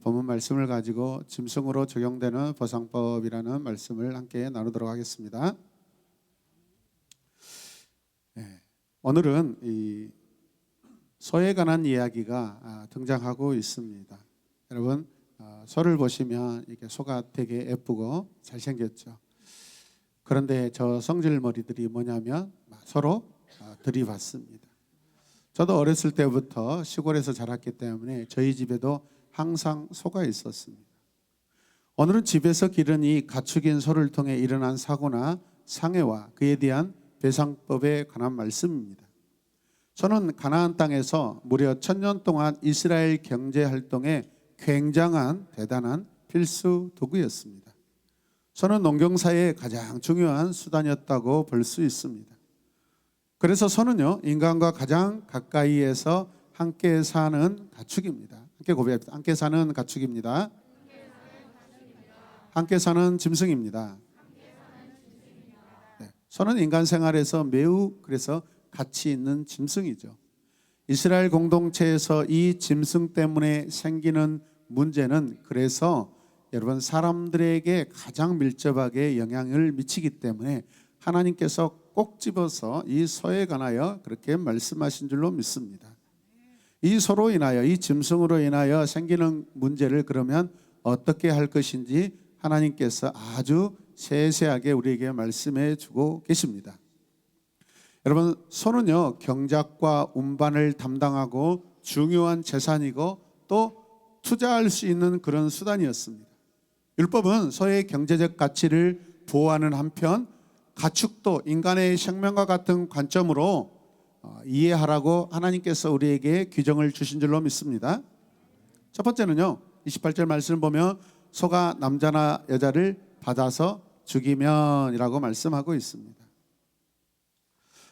본문 말씀을 가지고 짐승으로 적용되는 보상법이라는 말씀을 함께 나누도록 하겠습니다. 오늘은 이 소에 관한 이야기가 등장하고 있습니다. 여러분, 소를 보시면 이렇게 소가 되게 예쁘고 잘생겼죠. 그런데 저 성질머리들이 뭐냐면 서로 들이받습니다. 저도 어렸을 때부터 시골에서 자랐기 때문에 저희 집에도 항상 소가 있었습니다. 오늘은 집에서 기른 이 가축인 소를 통해 일어난 사고나 상해와 그에 대한 배상법에 관한 말씀입니다. 소는 가나안 땅에서 무려 1000년 동안 이스라엘 경제 활동에 굉장한 대단한 필수 도구였습니다. 소는 농경사의 가장 중요한 수단이었다고 볼 수 있습니다. 그래서 소는요, 인간과 가장 가까이에서 함께 사는 가축입니다. 함께 고백합시다. 함께 사는 가축입니다. 함께 사는 짐승입니다. 네, 소는 인간 생활에서 매우 그래서 가치 있는 짐승이죠. 이스라엘 공동체에서 이 짐승 때문에 생기는 문제는 그래서 여러분 사람들에게 가장 밀접하게 영향을 미치기 때문에 하나님께서 꼭 집어서 이 소에 관하여 그렇게 말씀하신 줄로 믿습니다. 이 소로 인하여, 이 짐승으로 인하여 생기는 문제를 그러면 어떻게 할 것인지 하나님께서 아주 세세하게 우리에게 말씀해 주고 계십니다. 여러분, 소는요, 경작과 운반을 담당하고 중요한 재산이고 또 투자할 수 있는 그런 수단이었습니다. 율법은 소의 경제적 가치를 보호하는 한편 가축도 인간의 생명과 같은 관점으로 이해하라고 하나님께서 우리에게 규정을 주신 줄로 믿습니다. 첫 번째는요, 28절 말씀을 보면 소가 남자나 여자를 받아서 죽이면 이라고 말씀하고 있습니다.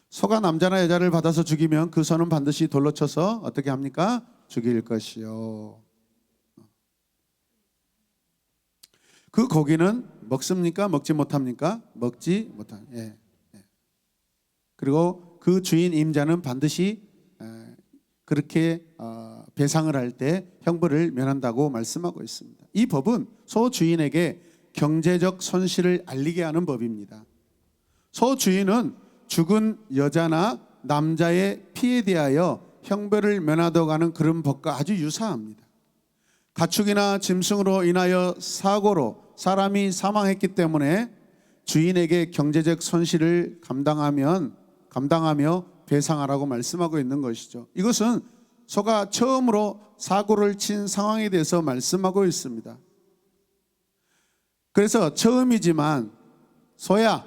소가 남자나 여자를 받아서 죽이면 그 소는 반드시 돌로 쳐서 어떻게 합니까? 죽일 것이요. 그 고기는 먹습니까? 먹지 못합니까? 먹지 못합니다. 예. 그리고 그 주인 임자는 반드시 그렇게 배상을 할 때 형벌을 면한다고 말씀하고 있습니다. 이 법은 소 주인에게 경제적 손실을 알리게 하는 법입니다. 소 주인은 죽은 여자나 남자의 피에 대하여 형벌을 면하도록 하는 그런 법과 아주 유사합니다. 가축이나 짐승으로 인하여 사고로 사람이 사망했기 때문에 주인에게 경제적 손실을 감당하며 배상하라고 말씀하고 있는 것이죠. 이것은 소가 처음으로 사고를 친 상황에 대해서 말씀하고 있습니다. 그래서 처음이지만 소야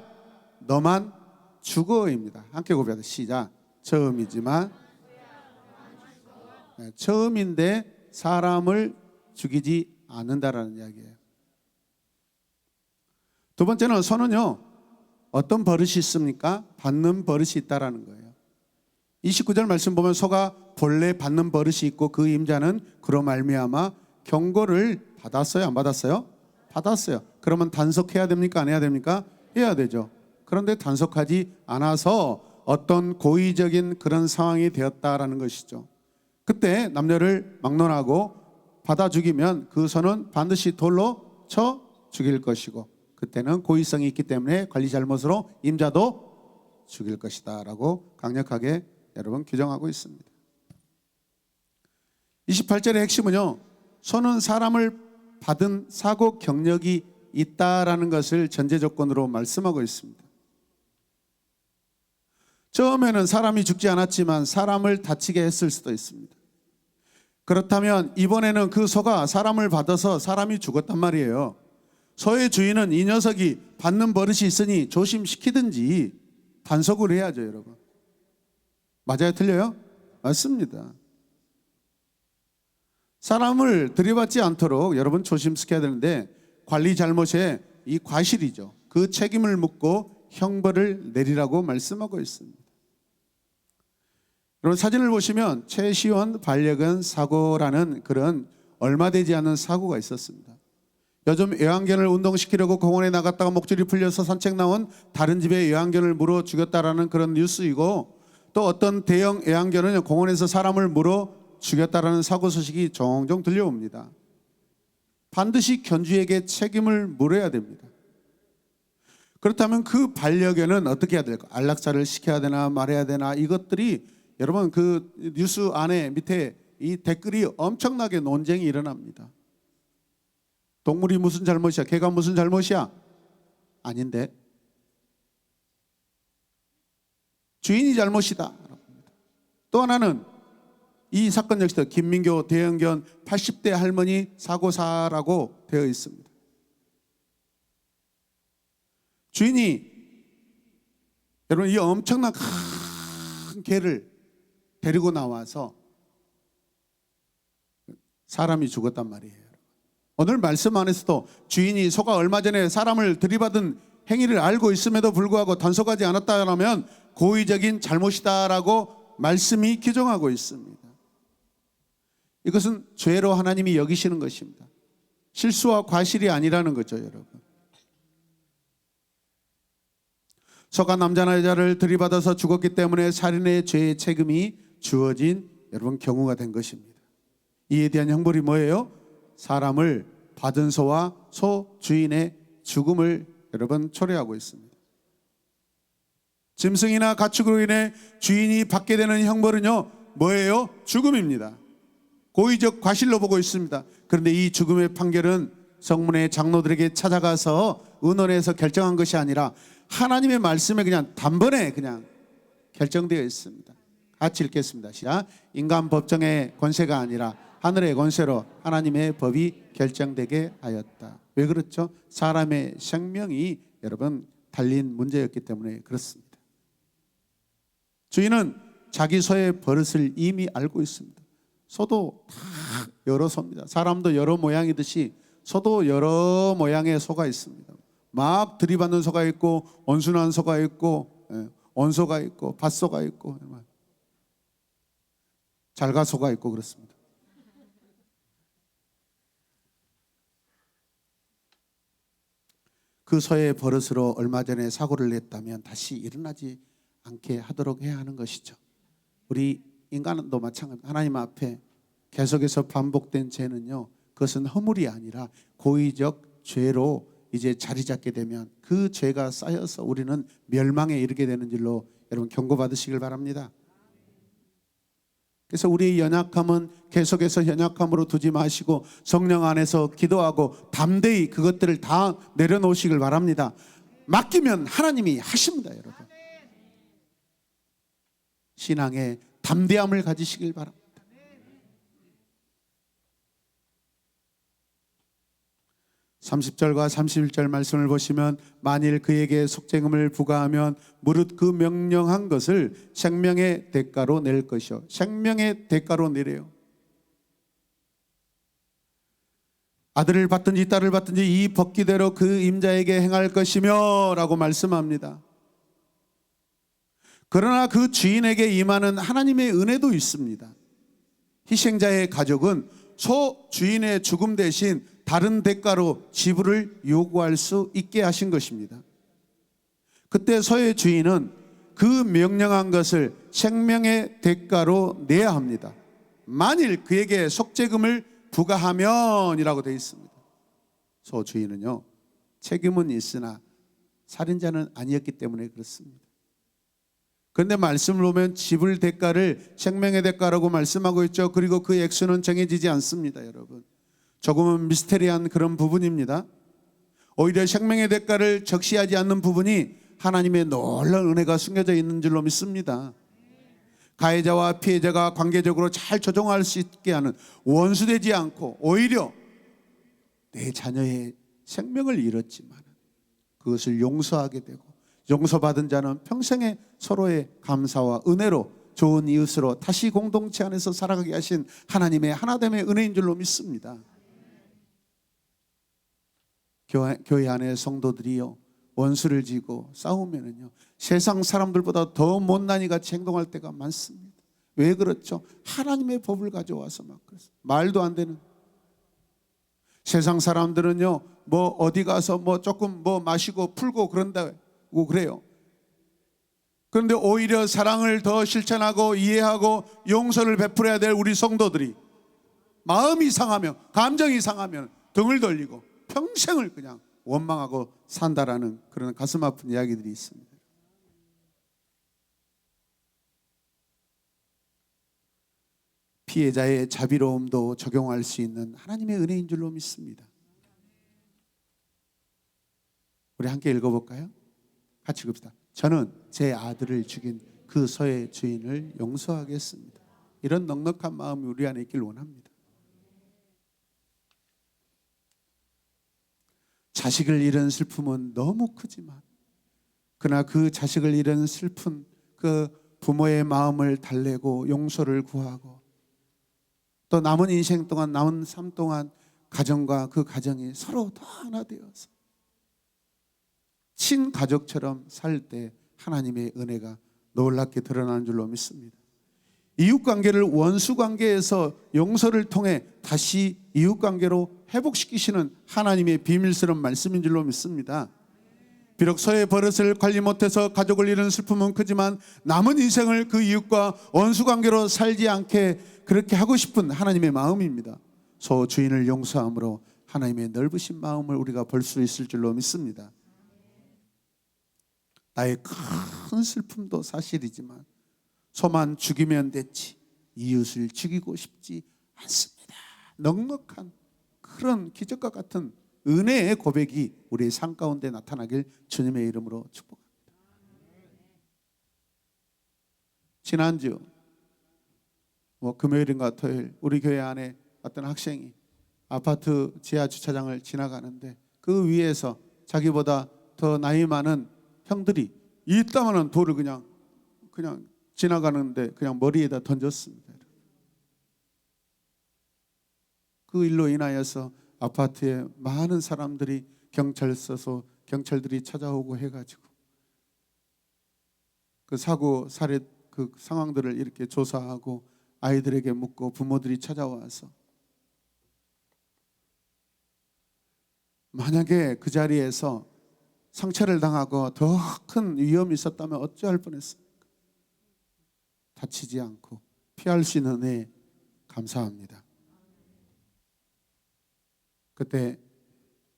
너만 죽어입니다. 함께 고백하자. 시작. 처음이지만 처음인데 사람을 죽이지 않는다라는 이야기예요. 두 번째는 소는요, 어떤 버릇이 있습니까? 받는 버릇이 있다라는 거예요. 29절 말씀 보면 소가 본래 받는 버릇이 있고 그 임자는 그로 말미암아 경고를 받았어요? 안 받았어요? 받았어요. 그러면 단속해야 됩니까? 안 해야 됩니까? 해야 되죠. 그런데 단속하지 않아서 어떤 고의적인 그런 상황이 되었다라는 것이죠. 그때 남녀를 막론하고 받아 죽이면 그 소는 반드시 돌로 쳐 죽일 것이고 그때는 고의성이 있기 때문에 관리 잘못으로 임자도 죽일 것이다 라고 강력하게 여러분 규정하고 있습니다. 28절의 핵심은요, 소는 사람을 받은 사고 경력이 있다라는 것을 전제 조건으로 말씀하고 있습니다. 처음에는 사람이 죽지 않았지만 사람을 다치게 했을 수도 있습니다. 그렇다면 이번에는 그 소가 사람을 받아서 사람이 죽었단 말이에요. 소의 주인은 이 녀석이 받는 버릇이 있으니 조심시키든지 단속을 해야죠, 여러분. 맞아요? 틀려요? 맞습니다. 사람을 들이받지 않도록 여러분 조심시켜야 되는데 관리 잘못에 이 과실이죠. 그 책임을 묻고 형벌을 내리라고 말씀하고 있습니다. 여러분 사진을 보시면 최시원 반려견 사고라는 그런 얼마 되지 않은 사고가 있었습니다. 요즘 애완견을 운동시키려고 공원에 나갔다가 목줄이 풀려서 산책 나온 다른 집의 애완견을 물어 죽였다라는 그런 뉴스이고 또 어떤 대형 애완견은 공원에서 사람을 물어 죽였다라는 사고 소식이 종종 들려옵니다. 반드시 견주에게 책임을 물어야 됩니다. 그렇다면 그 반려견은 어떻게 해야 될까? 안락사를 시켜야 되나 말해야 되나, 이것들이 여러분 그 뉴스 안에 밑에 이 댓글이 엄청나게 논쟁이 일어납니다. 동물이 무슨 잘못이야? 개가 무슨 잘못이야? 아닌데 주인이 잘못이다. 또 하나는 이 사건 역시도 김민교 대형견 80대 할머니 사고사라고 되어 있습니다. 주인이 여러분 이 엄청난 큰 개를 데리고 나와서 사람이 죽었단 말이에요. 오늘 말씀 안에서도 주인이 소가 얼마 전에 사람을 들이받은 행위를 알고 있음에도 불구하고 단속하지 않았다면 고의적인 잘못이다라고 말씀이 규정하고 있습니다. 이것은 죄로 하나님이 여기시는 것입니다. 실수와 과실이 아니라는 거죠, 여러분. 소가 남자나 여자를 들이받아서 죽었기 때문에 살인의 죄의 책임이 주어진 여러분 경우가 된 것입니다. 이에 대한 형벌이 뭐예요? 사람을 받은 소와 소 주인의 죽음을 여러분 초래하고 있습니다. 짐승이나 가축으로 인해 주인이 받게 되는 형벌은요 뭐예요? 죽음입니다. 고의적 과실로 보고 있습니다. 그런데 이 죽음의 판결은 성문의 장로들에게 찾아가서 의논해서 결정한 것이 아니라 하나님의 말씀에 그냥 단번에 그냥 결정되어 있습니다. 같이 읽겠습니다. 시작. 인간 법정의 권세가 아니라 하늘의 권세로 하나님의 법이 결정되게 하였다. 왜 그렇죠? 사람의 생명이 여러분 달린 문제였기 때문에 그렇습니다. 주인은 자기 소의 버릇을 이미 알고 있습니다. 소도 다 여러 소입니다. 사람도 여러 모양이듯이 소도 여러 모양의 소가 있습니다. 막 들이받는 소가 있고 온순한 소가 있고 온소가 있고 밭소가 있고 잘가소가 있고 그렇습니다. 그 소의 버릇으로 얼마 전에 사고를 냈다면 다시 일어나지 않게 하도록 해야 하는 것이죠. 우리 인간도 마찬가지. 하나님 앞에 계속해서 반복된 죄는요, 그것은 허물이 아니라 고의적 죄로 이제 자리 잡게 되면 그 죄가 쌓여서 우리는 멸망에 이르게 되는 줄로 여러분 경고받으시길 바랍니다. 그래서 우리의 연약함은 계속해서 연약함으로 두지 마시고 성령 안에서 기도하고 담대히 그것들을 다 내려놓으시길 바랍니다. 맡기면 하나님이 하십니다, 여러분. 신앙에 담대함을 가지시길 바랍니다. (30절과 31절) 말씀을 보시면 만일 그에게 속죄금을 부과하면 무릇 그 명령한 것을 생명의 대가로 낼 것이요. 생명의 대가로 내래요. 아들을 받든지 딸을 받든지 이 법기대로 그 임자에게 행할 것이며 라고 말씀합니다. 그러나 그 주인에게 임하는 하나님의 은혜도 있습니다. 희생자의 가족은 소 주인의 죽음 대신 다른 대가로 지불을 요구할 수 있게 하신 것입니다. 그때 소의 주인은 그 명령한 것을 생명의 대가로 내야 합니다. 만일 그에게 속죄금을 부과하면이라고 되어 있습니다. 소 주인은요 책임은 있으나 살인자는 아니었기 때문에 그렇습니다. 그런데 말씀을 보면 지불 대가를 생명의 대가라고 말씀하고 있죠. 그리고 그 액수는 정해지지 않습니다, 여러분. 조금은 미스테리한 그런 부분입니다. 오히려 생명의 대가를 적시하지 않는 부분이 하나님의 놀라운 은혜가 숨겨져 있는 줄로 믿습니다. 가해자와 피해자가 관계적으로 잘 조정할 수 있게 하는, 원수되지 않고 오히려 내 자녀의 생명을 잃었지만 그것을 용서하게 되고 용서받은 자는 평생에 서로의 감사와 은혜로 좋은 이웃으로 다시 공동체 안에서 살아가게 하신 하나님의 하나됨의 은혜인 줄로 믿습니다. 교회 안에 성도들이요 원수를 지고 싸우면은요 세상 사람들보다 더 못난이 같이 행동할 때가 많습니다. 왜 그렇죠? 하나님의 법을 가져와서 막 그래서 말도 안 되는. 세상 사람들은요 뭐 어디 가서 뭐 조금 뭐 마시고 풀고 그런다고 그래요. 그런데 오히려 사랑을 더 실천하고 이해하고 용서를 베풀어야 될 우리 성도들이 마음이 상하면, 감정이 상하면 등을 돌리고 평생을 그냥 원망하고 산다라는 그런 가슴 아픈 이야기들이 있습니다. 피해자의 자비로움도 적용할 수 있는 하나님의 은혜인 줄로 믿습니다. 우리 함께 읽어볼까요? 같이 읽읍시다. 저는 제 아들을 죽인 그 소의 주인을 용서하겠습니다. 이런 넉넉한 마음이 우리 안에 있길 원합니다. 자식을 잃은 슬픔은 너무 크지만 그러나 그 자식을 잃은 슬픈 그 부모의 마음을 달래고 용서를 구하고 또 남은 인생 동안 남은 삶 동안 가정과 그 가정이 서로 더 하나 되어서 친가족처럼 살 때 하나님의 은혜가 놀랍게 드러나는 줄로 믿습니다. 이웃관계를 원수관계에서 용서를 통해 다시 이웃관계로 회복시키시는 하나님의 비밀스러운 말씀인 줄로 믿습니다. 비록 소의 버릇을 관리 못해서 가족을 잃은 슬픔은 크지만 남은 인생을 그 이웃과 원수관계로 살지 않게 그렇게 하고 싶은 하나님의 마음입니다. 소 주인을 용서함으로 하나님의 넓으신 마음을 우리가 볼 수 있을 줄로 믿습니다. 나의 큰 슬픔도 사실이지만 소만 죽이면 됐지 이웃을 죽이고 싶지 않습니다. 넉넉한 그런 기적과 같은 은혜의 고백이 우리의 삶 가운데 나타나길 주님의 이름으로 축복합니다. 지난주 금요일인가 토요일 우리 교회 안에 어떤 학생이 아파트 지하 주차장을 지나가는데 그 위에서 자기보다 더 나이 많은 형들이 이따만한 돌을 그냥 지나가는데 그냥 머리에다 던졌습니다. 그 일로 인하여서 아파트에 많은 사람들이 경찰들이 찾아오고 해가지고 그 사고 살해 그 상황들을 이렇게 조사하고 아이들에게 묻고 부모들이 찾아와서 만약에 그 자리에서 상처를 당하고 더 큰 위험이 있었다면 어찌할 뻔했습니까? 다치지 않고 피할 수 있는 은혜 감사합니다. 그때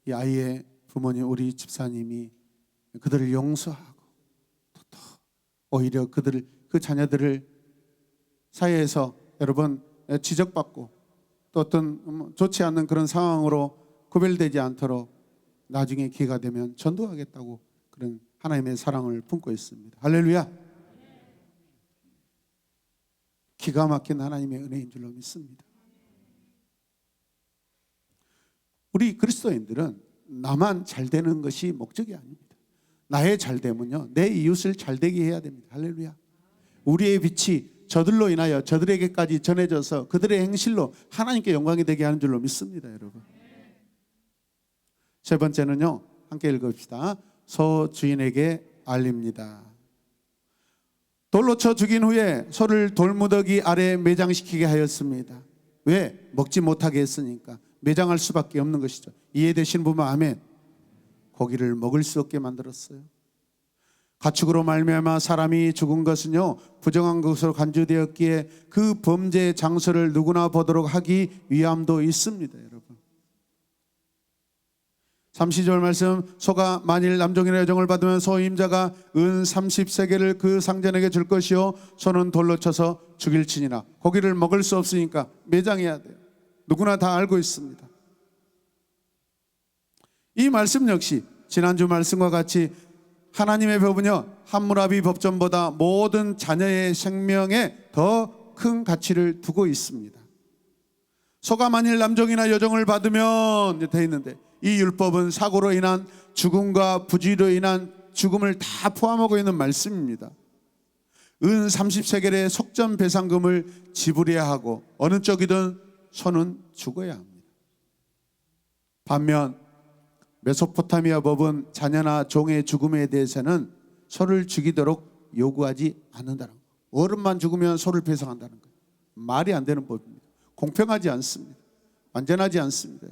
이 아이의 부모님 우리 집사님이 그들을 용서하고 또 오히려 그 자녀들을 사회에서 여러분 지적받고 또 어떤 좋지 않은 그런 상황으로 구별되지 않도록 나중에 기회가 되면 전도하겠다고 그런 하나님의 사랑을 품고 있습니다. 할렐루야. 기가 막힌 하나님의 은혜인 줄로 믿습니다. 우리 그리스도인들은 나만 잘 되는 것이 목적이 아닙니다. 나의 잘됨은요 내 이웃을 잘되게 해야 됩니다. 할렐루야. 우리의 빛이 저들로 인하여 저들에게까지 전해져서 그들의 행실로 하나님께 영광이 되게 하는 줄로 믿습니다. 여러분. 세 번째는요 함께 읽읍시다. 소 주인에게 알립니다. 돌로 쳐 죽인 후에 소를 돌무더기 아래 매장시키게 하였습니다. 왜? 먹지 못하게 했으니까 매장할 수밖에 없는 것이죠. 이해되시는 분은 아멘. 고기를 먹을 수 없게 만들었어요. 가축으로 말미암아 사람이 죽은 것은요 부정한 것으로 간주되었기에 그 범죄의 장소를 누구나 보도록 하기 위함도 있습니다. 여러분 30절 말씀 소가 만일 남종이나 여종을 받으면 소 임자가 은 30세겔을 그 상전에게 줄 것이요 소는 돌로 쳐서 죽일지니라. 고기를 먹을 수 없으니까 매장해야 돼요. 누구나 다 알고 있습니다. 이 말씀 역시 지난주 말씀과 같이 하나님의 법은요 함무라비 법전보다 모든 자녀의 생명에 더 큰 가치를 두고 있습니다. 소가 만일 남종이나 여종을 받으면 돼 있는데 이 율법은 사고로 인한 죽음과 부지로 인한 죽음을 다 포함하고 있는 말씀입니다. 은 30세겔의 속전 배상금을 지불해야 하고 어느 쪽이든 소는 죽어야 합니다. 반면 메소포타미아 법은 자녀나 종의 죽음에 대해서는 소를 죽이도록 요구하지 않는다는 거예요. 어른만 죽으면 소를 배상한다는 거예요. 말이 안 되는 법입니다. 공평하지 않습니다. 완전하지 않습니다.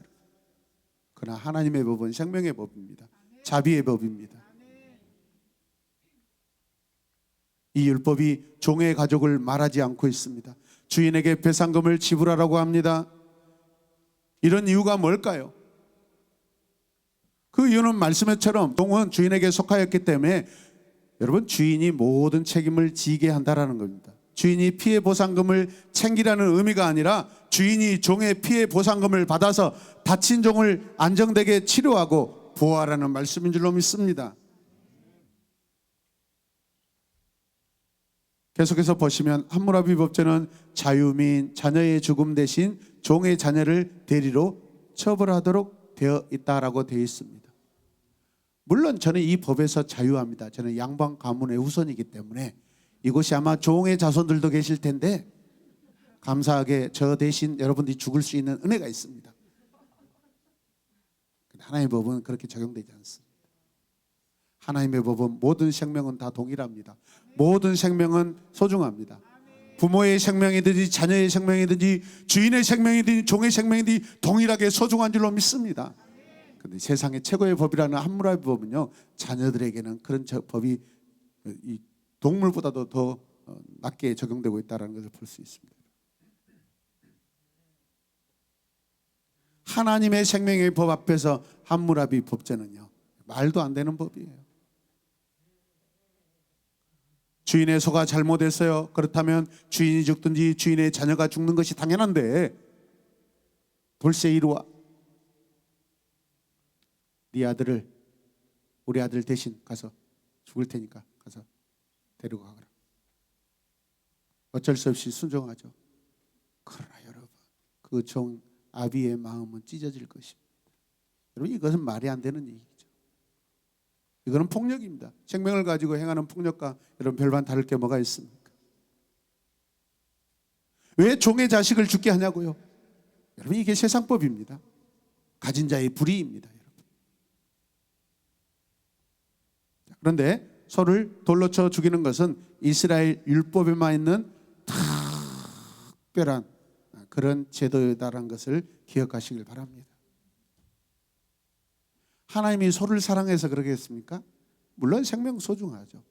그러나 하나님의 법은 생명의 법입니다. 자비의 법입니다. 이 율법이 종의 가족을 말하지 않고 있습니다. 주인에게 배상금을 지불하라고 합니다. 이런 이유가 뭘까요? 그 이유는 말씀처럼 동은 주인에게 속하였기 때문에 여러분 주인이 모든 책임을 지게 한다라는 겁니다. 주인이 피해 보상금을 챙기라는 의미가 아니라 주인이 종의 피해 보상금을 받아서 다친 종을 안정되게 치료하고 보호하라는 말씀인 줄로 믿습니다. 계속해서 보시면 함무라비 법제는 자유민 자녀의 죽음 대신 종의 자녀를 대리로 처벌하도록 되어 있다라고 되어 있습니다. 물론 저는 이 법에서 자유합니다. 저는 양반 가문의 후손이기 때문에 이곳이 아마 종의 자손들도 계실 텐데 감사하게 저 대신 여러분들이 죽을 수 있는 은혜가 있습니다. 하나님의 법은 그렇게 적용되지 않습니다. 하나님의 법은 모든 생명은 다 동일합니다. 모든 생명은 소중합니다. 부모의 생명이든지 자녀의 생명이든지 주인의 생명이든지 종의 생명이든지 동일하게 소중한 줄로 믿습니다. 그런데 세상의 최고의 법이라는 함무라비 법은요, 자녀들에게는 그런 법이 이 동물보다도 더 낮게 적용되고 있다는 것을 볼 수 있습니다. 하나님의 생명의 법 앞에서 함무라비 법제는요, 말도 안 되는 법이에요. 주인의 소가 잘못했어요. 그렇다면 주인이 죽든지 주인의 자녀가 죽는 것이 당연한데 돌쇠 이리와, 네 아들을 우리 아들 대신 가서 죽을 테니까 가서 데리고 가거라. 어쩔 수 없이 순종하죠. 그러나 여러분, 그 종 아비의 마음은 찢어질 것입니다. 여러분, 이것은 말이 안 되는 얘기죠. 이거는 폭력입니다. 생명을 가지고 행하는 폭력과 여러분 별반 다를 게 뭐가 있습니까? 왜 종의 자식을 죽게 하냐고요? 여러분, 이게 세상법입니다. 가진 자의 불의입니다. 여러분. 그런데 소를 돌로 쳐 죽이는 것은 이스라엘 율법에만 있는 특별한 그런 제도다라는 것을 기억하시길 바랍니다. 하나님이 소를 사랑해서 그러겠습니까? 물론 생명 소중하죠.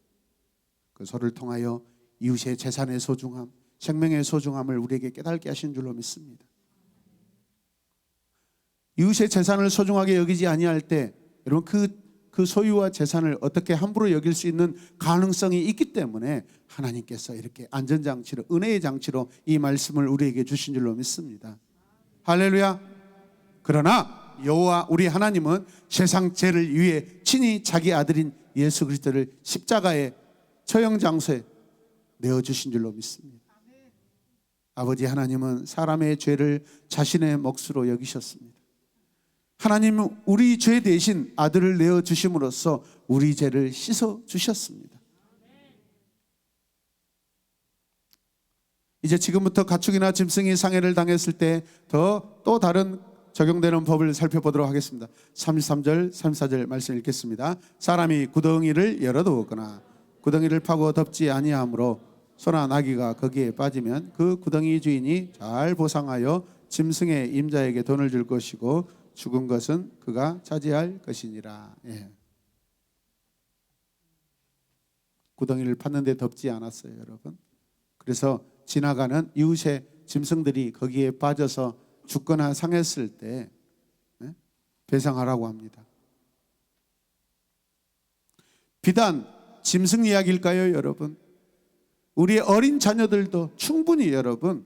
그 소를 통하여 이웃의 재산의 소중함, 생명의 소중함을 우리에게 깨닫게 하신 줄로 믿습니다. 이웃의 재산을 소중하게 여기지 아니할 때 여러분 그 소유와 재산을 어떻게 함부로 여길 수 있는 가능성이 있기 때문에 하나님께서 이렇게 안전장치로, 은혜의 장치로 이 말씀을 우리에게 주신 줄로 믿습니다. 할렐루야. 그러나 여호와 우리 하나님은 세상 죄를 위해 친히 자기 아들인 예수 그리스도를 십자가의 처형 장소에 내어주신 줄로 믿습니다. 아버지 하나님은 사람의 죄를 자신의 몫으로 여기셨습니다. 하나님은 우리 죄 대신 아들을 내어주심으로써 우리 죄를 씻어주셨습니다. 이제 지금부터 가축이나 짐승이 상해를 당했을 때 또 다른 적용되는 법을 살펴보도록 하겠습니다. 33절, 34절 말씀 읽겠습니다. 사람이 구덩이를 열어두었거나 구덩이를 파고 덮지 아니하므로 소나 나귀가 거기에 빠지면 그 구덩이 주인이 잘 보상하여 짐승의 임자에게 돈을 줄 것이고 죽은 것은 그가 차지할 것이니라. 예. 구덩이를 팠는데 덮지 않았어요, 여러분. 그래서 지나가는 이웃의 짐승들이 거기에 빠져서 죽거나 상했을 때 배상하라고 합니다. 비단 짐승 이야기일까요, 여러분? 우리의 어린 자녀들도 충분히 여러분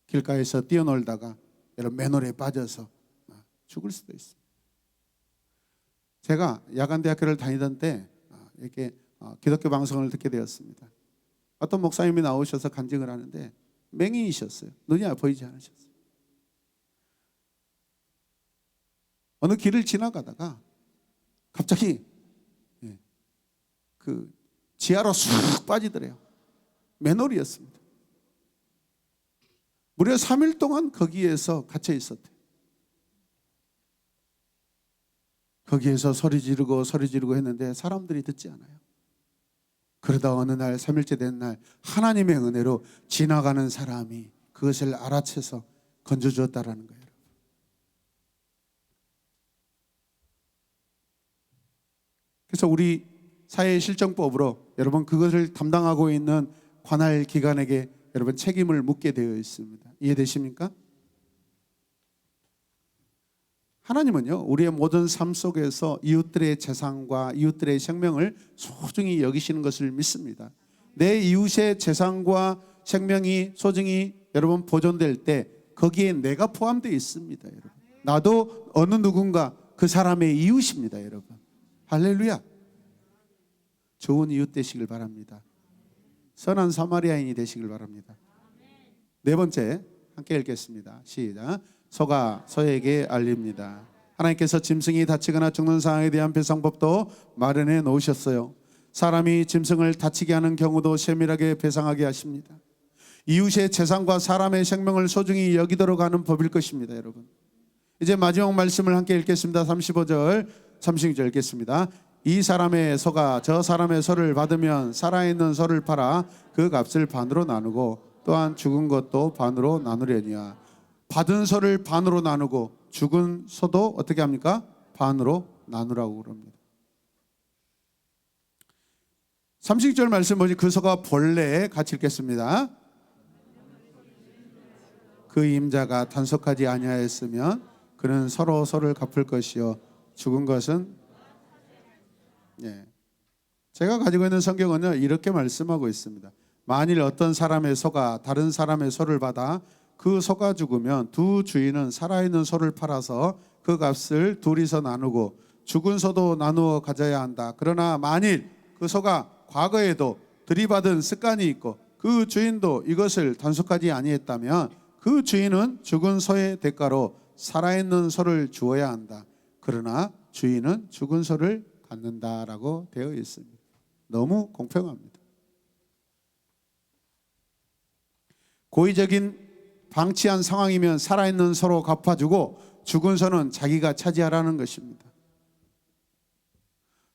길가에서 뛰어놀다가 여러분 맨홀에 빠져서 죽을 수도 있습니다. 제가 야간대학교를 다니던 때 이렇게 기독교 방송을 듣게 되었습니다. 어떤 목사님이 나오셔서 간증을 하는데 맹인이셨어요. 눈이 보이지 않으셨어요. 어느 길을 지나가다가 갑자기 그 지하로 쑥 빠지더래요. 맨홀이었습니다. 무려 3일 동안 거기에서 갇혀 있었대요. 거기에서 소리 지르고 했는데 사람들이 듣지 않아요. 그러다 어느 날 3일째 된 날 하나님의 은혜로 지나가는 사람이 그것을 알아채서 건져주었다라는 거예요. 그래서 우리 사회실정법으로 여러분 그것을 담당하고 있는 관할 기관에게 여러분 책임을 묻게 되어 있습니다. 이해되십니까? 하나님은요, 우리의 모든 삶 속에서 이웃들의 재산과 이웃들의 생명을 소중히 여기시는 것을 믿습니다. 내 이웃의 재산과 생명이 소중히 여러분 보존될 때 거기에 내가 포함되어 있습니다. 여러분, 나도 어느 누군가 그 사람의 이웃입니다. 여러분, 할렐루야. 좋은 이웃 되시길 바랍니다. 선한 사마리아인이 되시길 바랍니다. 네 번째, 함께 읽겠습니다. 시작. 소가 소에게 알립니다. 하나님께서 짐승이 다치거나 죽는 상황에 대한 배상법도 마련해 놓으셨어요. 사람이 짐승을 다치게 하는 경우도 세밀하게 배상하게 하십니다. 이웃의 재산과 사람의 생명을 소중히 여기도록 하는 법일 것입니다. 여러분, 이제 마지막 말씀을 함께 읽겠습니다. 35절 36절 읽겠습니다. 이 사람의 소가 저 사람의 소를 받으면 살아있는 소를 팔아 그 값을 반으로 나누고 또한 죽은 것도 반으로 나누려니와. 받은 소를 반으로 나누고 죽은 소도 어떻게 합니까? 반으로 나누라고 그럽니다. 36절 말씀 보니 그 소가 본래 같이 읽겠습니다. 그 임자가 단속하지 아니하였으면 그는 서로 소를 갚을 것이요 죽은 것은 제가 가지고 있는 성경은요 이렇게 말씀하고 있습니다. 만일 어떤 사람의 소가 다른 사람의 소를 받아 그 소가 죽으면 두 주인은 살아있는 소를 팔아서 그 값을 둘이서 나누고 죽은 소도 나누어 가져야 한다. 그러나 만일 그 소가 과거에도 들이받은 습관이 있고 그 주인도 이것을 단속하지 아니했다면 그 주인은 죽은 소의 대가로 살아있는 소를 주어야 한다. 그러나 주인은 죽은 소를 갖는다라고 되어 있습니다. 너무 공평합니다. 고의적인 방치한 상황이면 살아있는 소로 갚아주고 죽은 소는 자기가 차지하라는 것입니다.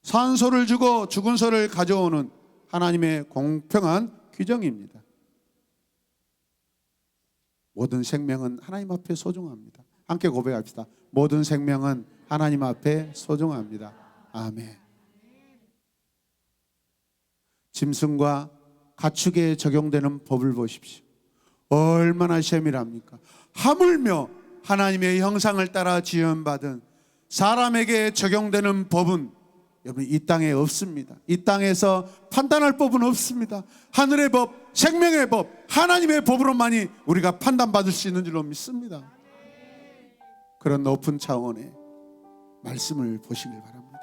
산 소를 주고 죽은 소를 가져오는 하나님의 공평한 규정입니다. 모든 생명은 하나님 앞에 소중합니다. 함께 고백합시다. 모든 생명은 하나님 앞에 소중합니다. 아멘. 짐승과 가축에 적용되는 법을 보십시오. 얼마나 세밀합니까? 하물며 하나님의 형상을 따라 지음받은 사람에게 적용되는 법은 여러분 이 땅에 없습니다. 이 땅에서 판단할 법은 없습니다. 하늘의 법, 생명의 법, 하나님의 법으로만이 우리가 판단받을 수 있는 줄로 믿습니다. 그런 높은 차원의 말씀을 보시길 바랍니다.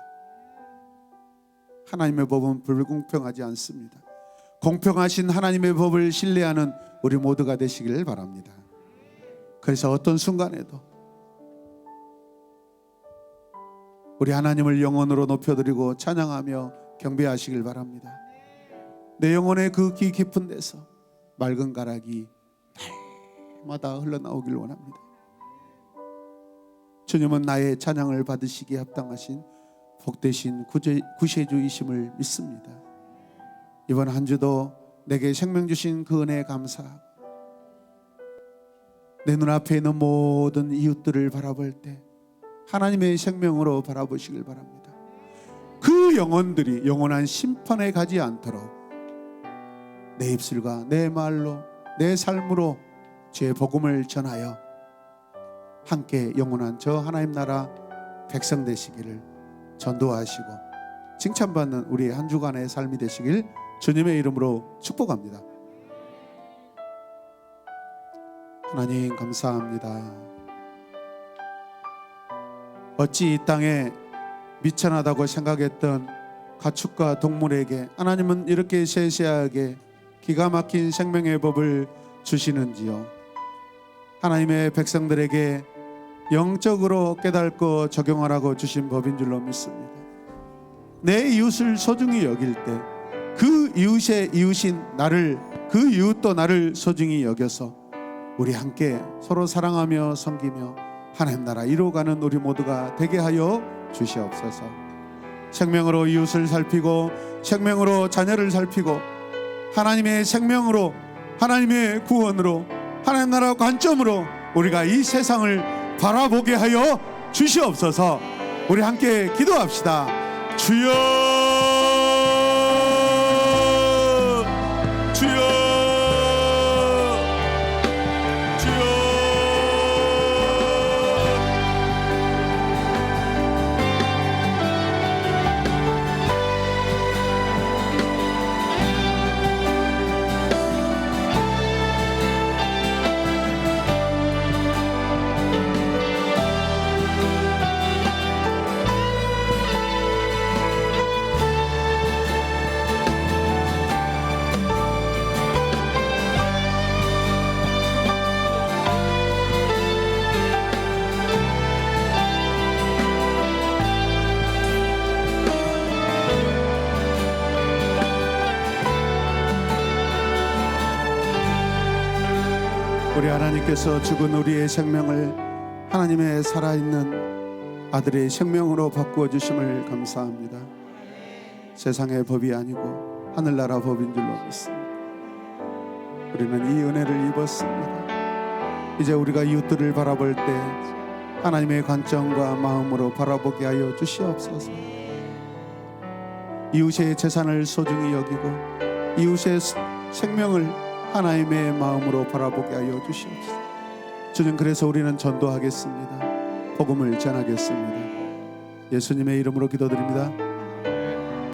하나님의 법은 불공평하지 않습니다. 공평하신 하나님의 법을 신뢰하는 우리 모두가 되시길 바랍니다. 그래서 어떤 순간에도 우리 하나님을 영혼으로 높여드리고 찬양하며 경배하시길 바랍니다. 내 영혼의 그 귀 깊은 데서 맑은 가락이 날마다 흘러나오길 원합니다. 주님은 나의 찬양을 받으시기에 합당하신 복되신 구세주이심을 믿습니다. 이번 한 주도 내게 생명 주신 그 은혜에 감사하고 내 눈앞에 있는 모든 이웃들을 바라볼 때 하나님의 생명으로 바라보시길 바랍니다. 그 영혼들이 영원한 심판에 가지 않도록 내 입술과 내 말로 내 삶으로 주의 복음을 전하여 함께 영원한 저 하나님 나라 백성 되시기를 전도하시고 칭찬받는 우리 한 주간의 삶이 되시길 주님의 이름으로 축복합니다. 하나님 감사합니다. 어찌 이 땅에 미천하다고 생각했던 가축과 동물에게 하나님은 이렇게 세세하게 기가 막힌 생명의 법을 주시는지요. 하나님의 백성들에게 영적으로 깨닫고 적용하라고 주신 법인 줄로 믿습니다. 내 이웃을 소중히 여길 때 그 이웃의 이웃인 나를, 그 이웃도 나를 소중히 여겨서 우리 함께 서로 사랑하며 섬기며 하나님 나라 이루어가는 우리 모두가 되게 하여 주시옵소서. 생명으로 이웃을 살피고 생명으로 자녀를 살피고 하나님의 생명으로 하나님의 구원으로 하나님 나라 관점으로 우리가 이 세상을 바라보게 하여 주시옵소서. 우리 함께 기도합시다. 주여 주여 주여 우리 하나님께서 죽은 우리의 생명을 하나님의 살아있는 아들의 생명으로 바꾸어 주심을 감사합니다. 세상의 법이 아니고 하늘나라 법인 줄로 믿습니다. 우리는 이 은혜를 입었습니다. 이제 우리가 이웃들을 바라볼 때 하나님의 관점과 마음으로 바라보게 하여 주시옵소서. 이웃의 재산을 소중히 여기고 이웃의 생명을 하나님의 마음으로 바라보게 하여 주시옵소서. 주님, 그래서 우리는 전도하겠습니다. 복음을 전하겠습니다. 예수님의 이름으로 기도드립니다.